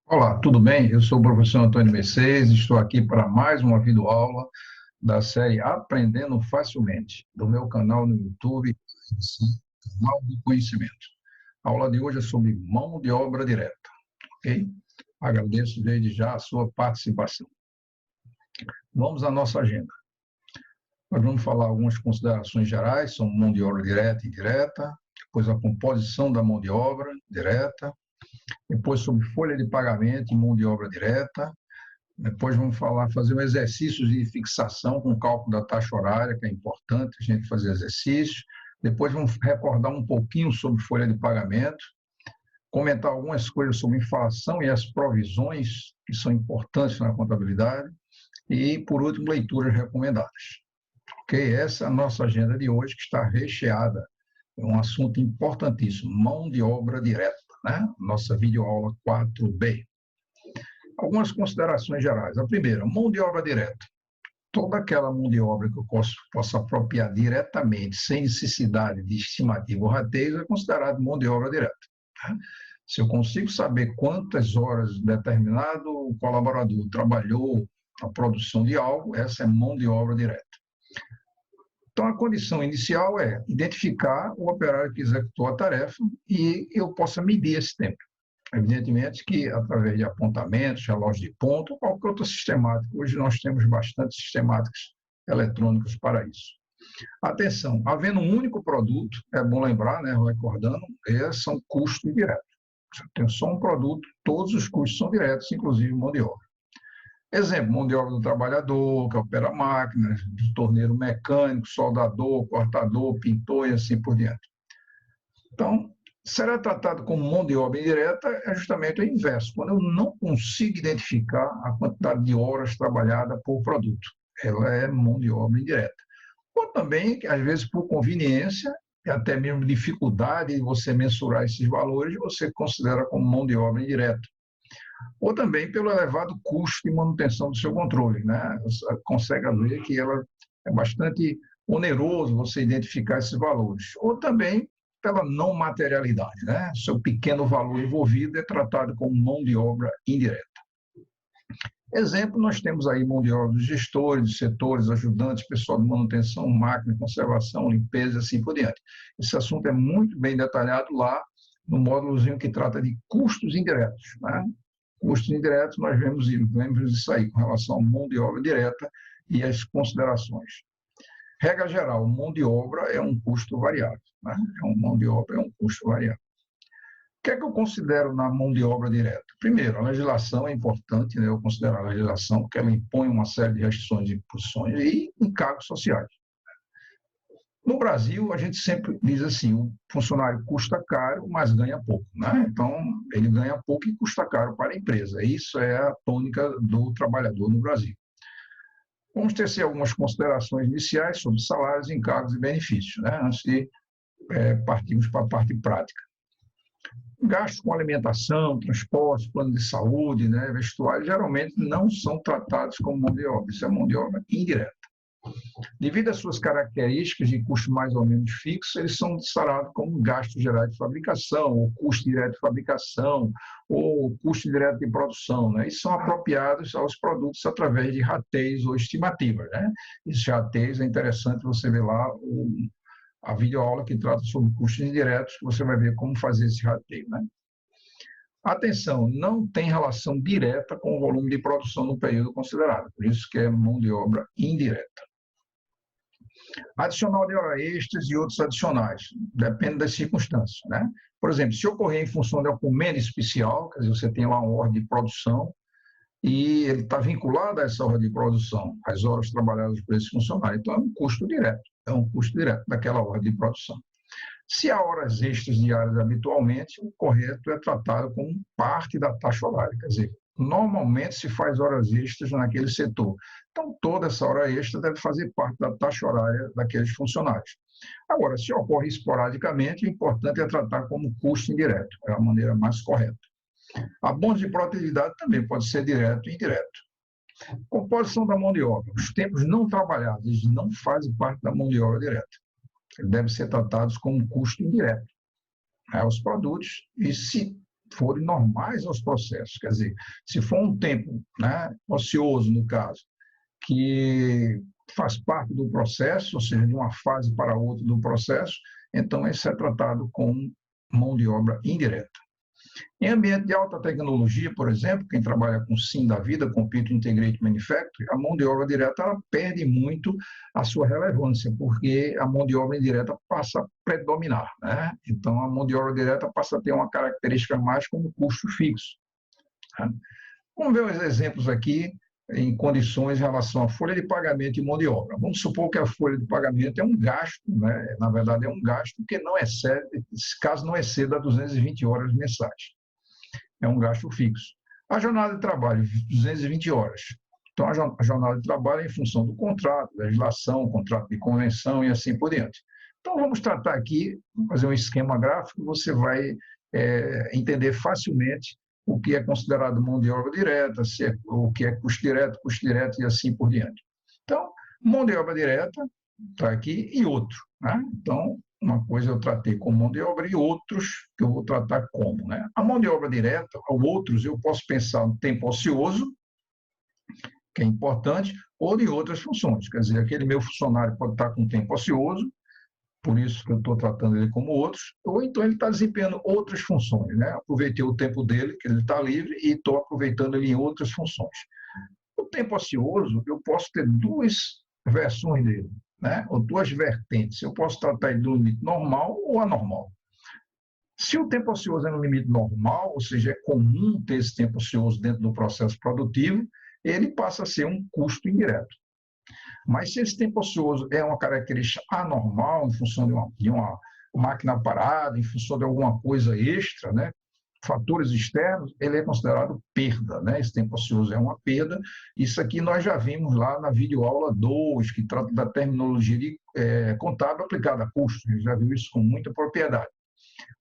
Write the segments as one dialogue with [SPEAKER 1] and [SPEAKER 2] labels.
[SPEAKER 1] Olá, tudo bem? Eu sou o professor Antônio Mercedes, estou aqui para mais uma videoaula da série Aprendendo Facilmente, do meu canal no YouTube, Canal do Conhecimento. A aula de hoje é sobre mão de obra direta, ok? Agradeço desde já a sua participação. Vamos à nossa agenda. Nós vamos falar algumas considerações gerais sobre mão de obra direta e indireta, depois a composição da mão de obra direta, depois sobre folha de pagamento e mão de obra direta. Depois vamos fazer um exercício de fixação com cálculo da taxa horária, que é importante a gente fazer exercício. Depois vamos recordar um pouquinho sobre folha de pagamento, comentar algumas coisas sobre inflação e as provisões, que são importantes na contabilidade. E, por último, leituras recomendadas. Ok? Essa é a nossa agenda de hoje, que está recheada. É um assunto importantíssimo, mão de obra direta, né? Nossa videoaula 4B. Algumas considerações gerais. A primeira, mão de obra direta. Toda aquela mão de obra que eu posso apropriar diretamente, sem necessidade de estimativa ou rateio, é considerado mão de obra direta. Se eu consigo saber quantas horas determinado colaborador trabalhou na produção de algo, essa é mão de obra direta. Então, a condição inicial é identificar o operário que executou a tarefa e eu possa medir esse tempo. Evidentemente que, através de apontamentos, relógio de ponto, ou qualquer outra sistemática, hoje nós temos bastante sistemáticas eletrônicas para isso. Atenção, havendo um único produto, é bom lembrar, né, recordando, são custos diretos. Se eu tenho só um produto, todos os custos são diretos, inclusive mão de obra. Exemplo, mão de obra do trabalhador, que opera máquinas, do torneiro mecânico, soldador, cortador, pintor e assim por diante. Então, será tratado como mão de obra indireta é justamente o inverso, quando eu não consigo identificar a quantidade de horas trabalhadas por produto. Ela é mão de obra indireta. Ou também, às vezes, por conveniência, e até mesmo dificuldade de você mensurar esses valores, você considera como mão de obra indireta. Ou também pelo elevado custo de manutenção do seu controle, né? Você consegue ver que ela é bastante oneroso você identificar esses valores. Ou também pela não materialidade, né? Seu pequeno valor envolvido é tratado como mão de obra indireta. Exemplo, nós temos aí mão de obra dos gestores, dos setores, ajudantes, pessoal de manutenção, máquina, conservação, limpeza e assim por diante. Esse assunto é muito bem detalhado lá no módulozinho que trata de custos indiretos, né? Custos indiretos, nós vemos isso aí com relação à mão de obra direta e as considerações. Regra geral, mão de obra é um custo variável. Né? Mão de obra é um custo variável. O que é que eu considero na mão de obra direta? Primeiro, a legislação é importante, né? Eu considero a legislação porque ela impõe uma série de restrições e imposições e encargos sociais. No Brasil, a gente sempre diz assim, o funcionário custa caro, mas ganha pouco. Né? Então, ele ganha pouco e custa caro para a empresa. Isso é a tônica do trabalhador no Brasil. Vamos tecer algumas considerações iniciais sobre salários, encargos e benefícios, né? Antes de partirmos para a parte prática. Gastos com alimentação, transporte, plano de saúde, né, vestuário, geralmente não são tratados como mão de obra. Isso é mão de obra indireta. Devido às suas características de custo mais ou menos fixo, eles são declarados como gastos gerais de fabricação, ou custo direto de fabricação, ou custo direto de produção, né? E são apropriados aos produtos através de rateios ou estimativas, né? Esses rateios é interessante você ver lá a videoaula que trata sobre custos indiretos, que você vai ver como fazer esse rateio, né? Atenção, não tem relação direta com o volume de produção no período considerado, por isso que é mão de obra indireta. Adicional de hora extras e outros adicionais, depende das circunstâncias, né? Por exemplo, se ocorrer em função de uma encomenda especial, quer dizer, você tem lá uma ordem de produção e ele está vinculado a essa ordem de produção, as horas trabalhadas por esse funcionário, então é um custo direto daquela ordem de produção. Se há horas extras diárias habitualmente, o correto é tratado como parte da taxa horária, quer dizer, normalmente se faz horas extras naquele setor. Então, toda essa hora extra deve fazer parte da taxa horária daqueles funcionários. Agora, se ocorre esporadicamente, o importante é tratar como custo indireto, é a maneira mais correta. Abonos de produtividade também pode ser direto e indireto. Composição da mão de obra. Os tempos não trabalhados, eles não fazem parte da mão de obra direta. Eles devem ser tratados como custo indireto, né, os produtos, e se forem normais aos processos. Quer dizer, se for um tempo, né, ocioso, no caso, que faz parte do processo, ou seja, de uma fase para outra do processo, então isso é tratado como mão de obra indireta. Em ambiente de alta tecnologia, por exemplo, quem trabalha com SIM da vida, Computer Integrated Manufacturing, a mão de obra direta ela perde muito a sua relevância, porque a mão de obra indireta passa a predominar, né? Então, a mão de obra direta passa a ter uma característica mais como custo fixo. Né? Vamos ver os exemplos aqui em condições em relação à folha de pagamento e mão de obra. Vamos supor que a folha de pagamento é um gasto, né? Na verdade é um gasto que não excede, caso não exceda 220 horas mensais. É um gasto fixo. A jornada de trabalho, 220 horas. Então, a jornada de trabalho é em função do contrato, legislação, contrato de convenção e assim por diante. Então, vamos tratar aqui, fazer um esquema gráfico, você vai entender facilmente o que é considerado mão de obra direta, o que é custo direto e assim por diante. Então, mão de obra direta está aqui e outro. Né? Então, uma coisa eu tratei como mão de obra e outros que eu vou tratar como. Né? A mão de obra direta, ou outros, eu posso pensar no tempo ocioso, que é importante, ou de outras funções. Quer dizer, aquele meu funcionário pode estar com tempo ocioso, por isso que eu estou tratando ele como outros, ou então ele está desempenhando outras funções. Né? Aproveitei o tempo dele, que ele está livre, e estou aproveitando ele em outras funções. O tempo ocioso, eu posso ter duas versões dele, né? Ou duas vertentes. Eu posso tratar ele do limite normal ou anormal. Se o tempo ocioso é no limite normal, ou seja, é comum ter esse tempo ocioso dentro do processo produtivo, ele passa a ser um custo indireto. Mas se esse tempo ocioso é uma característica anormal, em função de uma máquina parada, em função de alguma coisa extra, né? Fatores externos, ele é considerado perda, né? Esse tempo ocioso é uma perda. Isso aqui nós já vimos lá na videoaula 2, que trata da terminologia de contábil aplicada a custos. A gente já viu isso com muita propriedade.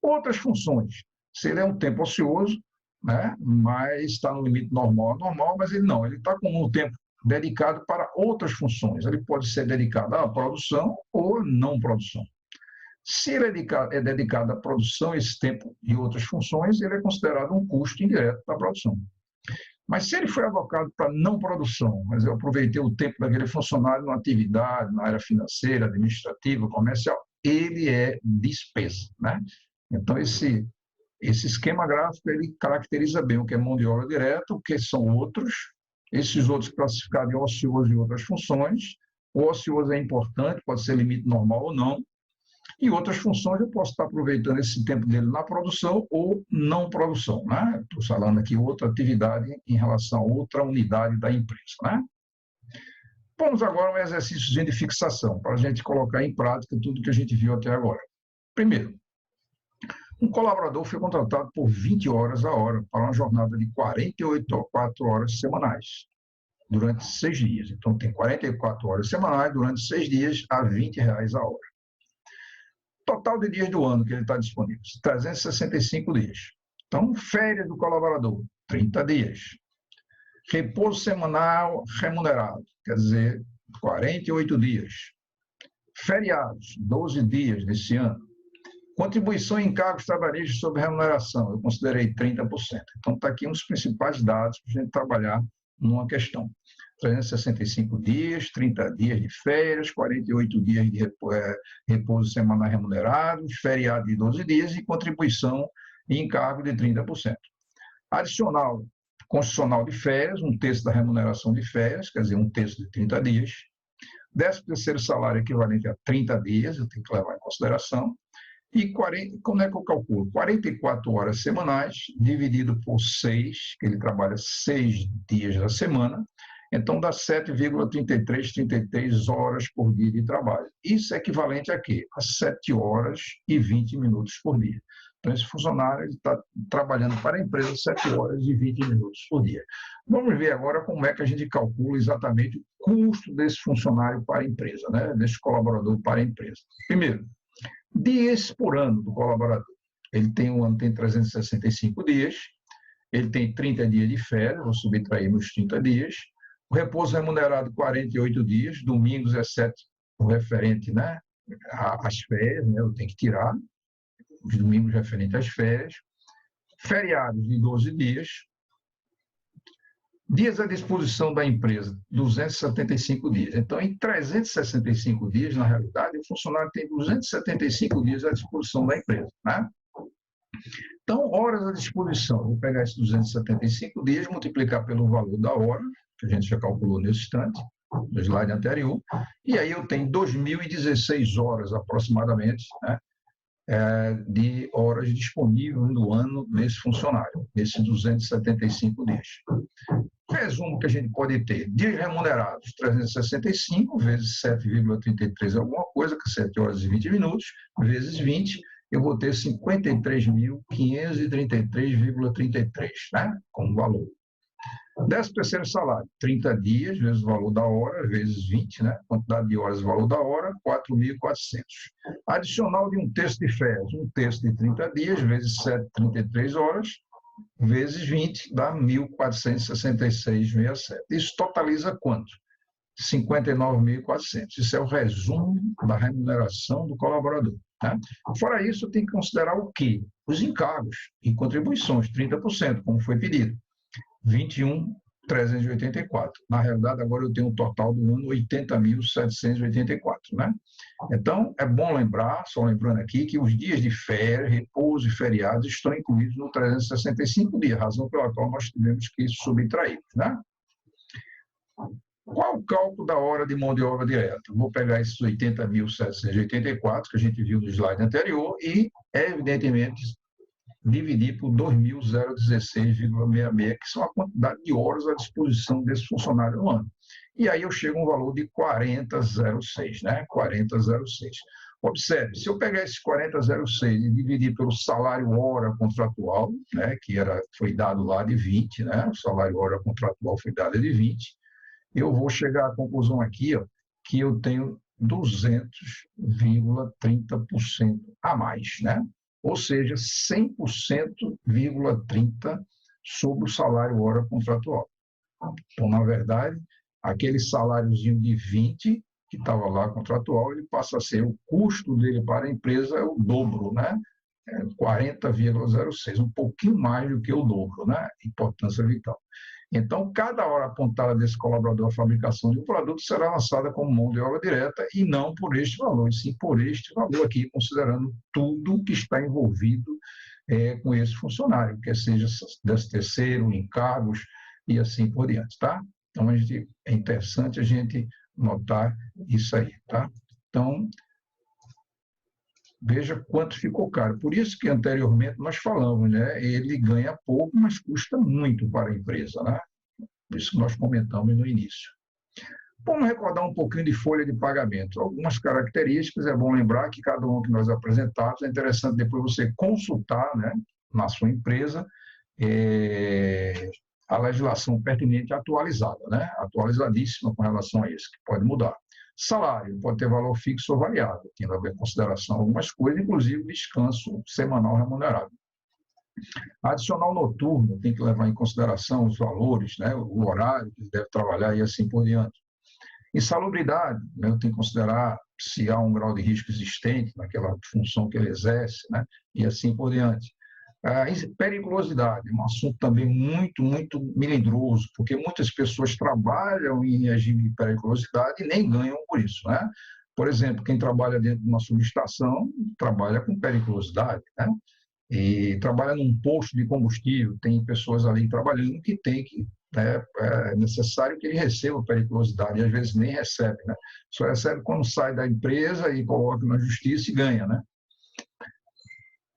[SPEAKER 1] Outras funções, se ele é um tempo ocioso, né? Mas está no limite normal, mas ele não, ele está com um tempo dedicado para outras funções. Ele pode ser dedicado à produção ou à não produção. Se ele é dedicado à produção, esse tempo e outras funções, ele é considerado um custo indireto da produção. Mas se ele foi alocado para não produção, mas eu aproveitei o tempo daquele funcionário numa atividade, na área financeira, administrativa, comercial, ele é despesa. Né? Então, esse esquema gráfico ele caracteriza bem o que é mão de obra direta, o que são outros, esses outros classificados em ocioso e outras funções. O ocioso é importante, pode ser limite normal ou não. E outras funções eu posso estar aproveitando esse tempo dele na produção ou não produção. Né? Estou falando aqui outra atividade em relação a outra unidade da empresa. Né? Vamos agora a um exercício de fixação, para a gente colocar em prática tudo que a gente viu até agora. Primeiro, um colaborador foi contratado por 20 horas a hora para uma jornada de 48 horas semanais, durante 6 dias. Então, tem 44 horas semanais durante 6 dias a R$20 a hora. Total de dias do ano que ele está disponível, 365 dias. Então, férias do colaborador, 30 dias. Repouso semanal remunerado, quer dizer, 48 dias. Feriados, 12 dias nesse ano. Contribuição em encargos trabalhistas sobre remuneração, eu considerei 30%. Então, está aqui um dos principais dados para a gente trabalhar numa questão. 365 dias, 30 dias de férias, 48 dias de repouso semanal remunerado, feriado de 12 dias e contribuição e encargo de 30%. Adicional constitucional de férias, um terço da remuneração de férias, quer dizer, um terço de 30 dias. 13º salário equivalente a 30 dias, eu tenho que levar em consideração. E como é que eu calculo? 44 horas semanais, dividido por 6, que ele trabalha 6 dias da semana, então dá 7,33 horas por dia de trabalho. Isso é equivalente a quê? A 7 horas e 20 minutos por dia. Então, esse funcionário está trabalhando para a empresa 7 horas e 20 minutos por dia. Vamos ver agora como é que a gente calcula exatamente o custo desse funcionário para a empresa, né? Desse colaborador para a empresa. Primeiro, dias por ano do colaborador. Ele tem um ano, tem 365 dias, ele tem 30 dias de férias, vou subtrair nos 30 dias, o repouso remunerado 48 dias, domingos, exceto o referente, né, às férias, né, eu tenho que tirar os domingos referentes às férias, Feriados de 12 dias. Dias à disposição da empresa, 275 dias. Então, em 365 dias, na realidade, o funcionário tem 275 dias à disposição da empresa, né? Então, horas à disposição. Vou pegar esses 275 dias, multiplicar pelo valor da hora, que a gente já calculou nesse instante, no slide anterior, e aí eu tenho 2.016 horas aproximadamente, né, de horas disponíveis no ano nesse funcionário, nesses 275 dias. Resumo que a gente pode ter: dias remunerados, 365 vezes 7,33 alguma coisa, que é 7 horas e 20 minutos, vezes 20, eu vou ter 53.533,33, né, como valor. 13º salário, 30 dias, vezes o valor da hora, vezes 20, né? Quantidade de horas, valor da hora, 4.400. Adicional de um terço de férias, um terço de 30 dias, vezes 7,33 horas, vezes 20, dá 1.466,67. Isso totaliza quanto? 59.400. Isso é o resumo da remuneração do colaborador. Né? Fora isso, tem que considerar o quê? Os encargos e contribuições, 30%, como foi pedido. 21.384. Na realidade, agora eu tenho um total do ano 80.784, né? Então, é bom lembrar, só lembrando aqui, que os dias de férias, repouso e feriados estão incluídos no 365 dias, razão pela qual nós tivemos que subtrair, né? Qual o cálculo da hora de mão de obra direta? Vou pegar esses 80.784 que a gente viu no slide anterior e, evidentemente, dividir por 2.016,66, que são a quantidade de horas à disposição desse funcionário no ano. E aí eu chego a um valor de 40,06, né? 40,06. Observe, se eu pegar esses 40,06 e dividir pelo salário hora contratual, né, que foi dado lá de 20, né? O salário hora contratual foi dado de 20, eu vou chegar à conclusão aqui, ó, que eu tenho 200,30% a mais, né? Ou seja, 100,30% sobre o salário hora contratual. Então, na verdade, aquele saláriozinho de 20 que estava lá contratual, ele passa a ser, o custo dele para a empresa é o dobro, né? 40,06, um pouquinho mais do que o dobro, né? Importância vital. Então, cada hora apontada desse colaborador à fabricação de um produto será lançada como mão de obra direta e não por este valor, e sim por este valor aqui, considerando tudo que está envolvido com esse funcionário, quer seja 13º, encargos e assim por diante, tá? Então, é interessante a gente notar isso aí, tá? Então, veja quanto ficou caro. Por isso que anteriormente nós falamos, né? Ele ganha pouco, mas custa muito para a empresa, né? Por isso que nós comentamos no início. Vamos recordar um pouquinho de folha de pagamento. Algumas características, é bom lembrar que cada um que nós apresentamos, é interessante depois você consultar, né, na sua empresa, a legislação pertinente atualizada, né? Atualizadíssima com relação a isso, que pode mudar. Salário pode ter valor fixo ou variável, tendo a ver em consideração algumas coisas, inclusive descanso semanal remunerado. Adicional noturno tem que levar em consideração os valores, né, o horário que deve trabalhar e assim por diante. Insalubridade, né, tem que considerar se há um grau de risco existente naquela função que ele exerce, né, e assim por diante. A periculosidade, um assunto também muito, muito melindroso, porque muitas pessoas trabalham em regime de periculosidade e nem ganham por isso, né? Por exemplo, quem trabalha dentro de uma subestação trabalha com periculosidade, né? E trabalha num posto de combustível, tem pessoas ali trabalhando que tem que, né, é necessário que ele receba periculosidade, e às vezes nem recebe, né? Só recebe quando sai da empresa e coloca na justiça e ganha, né?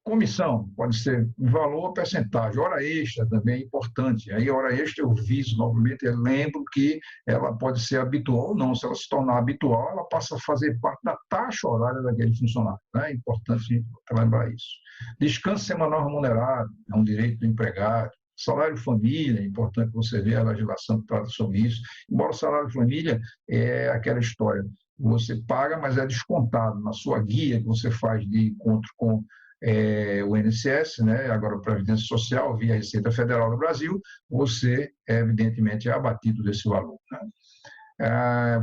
[SPEAKER 1] Comissão, pode ser valor ou percentagem. Hora extra também é importante. Aí, hora extra, eu viso novamente, eu lembro que ela pode ser habitual ou não. Se ela se tornar habitual, ela passa a fazer parte da taxa horária daquele funcionário, né? É importante lembrar isso. Descanso semanal remunerado, é um direito do empregado. Salário família, é importante você ver a legislação que trata sobre isso. Embora o salário família é aquela história, você paga, mas é descontado na sua guia que você faz de encontro com o INSS, né, agora a Previdência Social, via Receita Federal do Brasil, você, evidentemente, é abatido desse valor, né?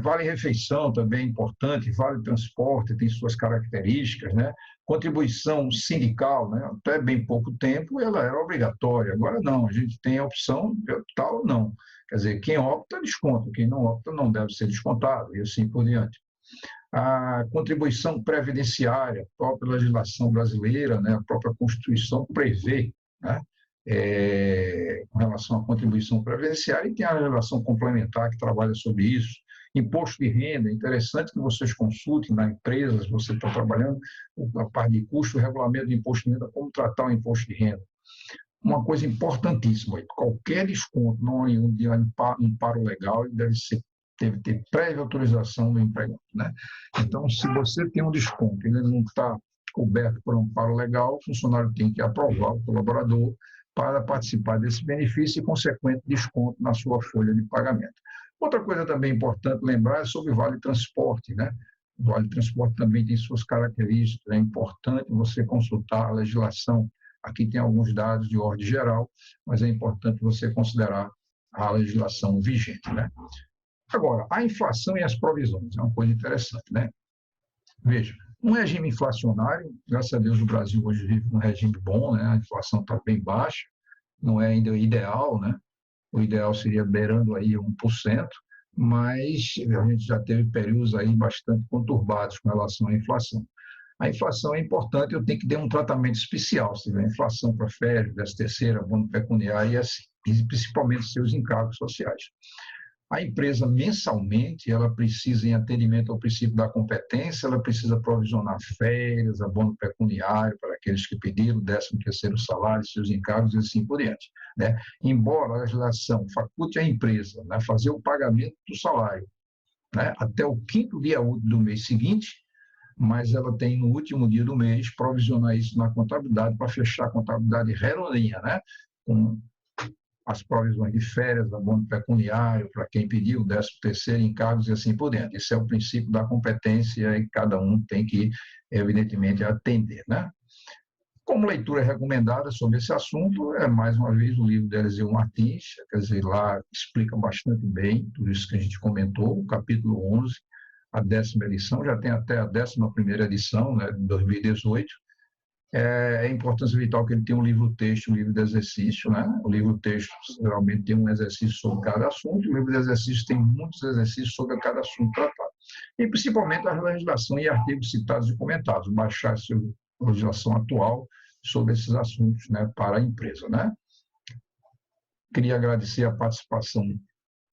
[SPEAKER 1] Vale refeição também é importante, vale transporte, tem suas características, né? Contribuição sindical, né? Até bem pouco tempo, ela era obrigatória. Agora não, a gente tem a opção de optar ou não. Quer dizer, quem opta, desconta. Quem não opta, não deve ser descontado, e assim por diante. A contribuição previdenciária, a própria legislação brasileira, né? A própria Constituição prevê, né? Com relação à contribuição previdenciária, e tem a legislação complementar que trabalha sobre isso. Imposto de renda, é interessante que vocês consultem na empresa, se você está trabalhando, a parte de custo, o regulamento de imposto de renda, como tratar o imposto de renda. Uma coisa importantíssima, qualquer desconto não em um amparo legal, ele deve ter prévia autorização do empregado, né? Então, se você tem um desconto e ele não está coberto por um amparo legal, o funcionário tem que aprovar o colaborador para participar desse benefício e consequente desconto na sua folha de pagamento. Outra coisa também importante lembrar é sobre o Vale Transporte, né? O Vale Transporte também tem suas características, é importante você consultar a legislação. Aqui tem alguns dados de ordem geral, mas é importante você considerar a legislação vigente, né? Agora, a inflação e as provisões é uma coisa interessante, né? Veja, um regime inflacionário, graças a Deus o Brasil hoje vive um regime bom, né? A inflação está bem baixa, não é ainda o ideal, né? O ideal seria beirando aí 1%, mas a gente já teve períodos aí bastante conturbados com relação à inflação. A inflação é importante, eu tenho que dar um tratamento especial, se tiver inflação para férias, 13ª, abono pecuniário e assim, e principalmente seus encargos sociais. A empresa, mensalmente, ela precisa, em atendimento ao princípio da competência, ela precisa provisionar férias, abono pecuniário para aqueles que pediram, 13º salário, seus encargos e assim por diante, né? Embora a legislação faculte a empresa, né, fazer o pagamento do salário, né, até o 5º dia útil do mês seguinte, mas ela tem no último dia do mês provisionar isso na contabilidade para fechar a contabilidade redondinha, né? Com as provisões de férias, abono pecuniário para quem pediu, 13º, encargos e assim por diante. Esse é o princípio da competência e cada um tem que, evidentemente, atender, né? Como leitura recomendada sobre esse assunto, é mais uma vez o livro de Eliseu Martins, quer dizer, lá explica bastante bem tudo isso que a gente comentou, o capítulo 11, a 10ª edição, já tem até a 11ª edição, né, de 2018. É importância vital que ele tenha um livro-texto, um livro de exercício, né? O livro-texto geralmente tem um exercício sobre cada assunto, e o livro de exercício tem muitos exercícios sobre cada assunto tratado. E principalmente a legislação e artigos citados e comentados, baixar a legislação atual sobre esses assuntos, né, para a empresa, né? Queria agradecer a participação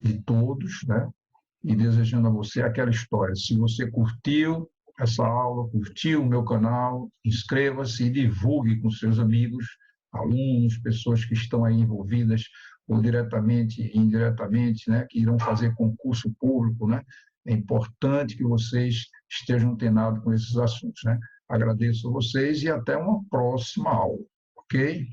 [SPEAKER 1] de todos, né? E desejando a você aquela história. Se você curtiu essa aula, curtiu o meu canal, inscreva-se e divulgue com seus amigos, alunos, pessoas que estão aí envolvidas, ou diretamente e indiretamente, né, que irão fazer concurso público, né? É importante que vocês estejam antenados com esses assuntos, né? Agradeço a vocês e até uma próxima aula, ok?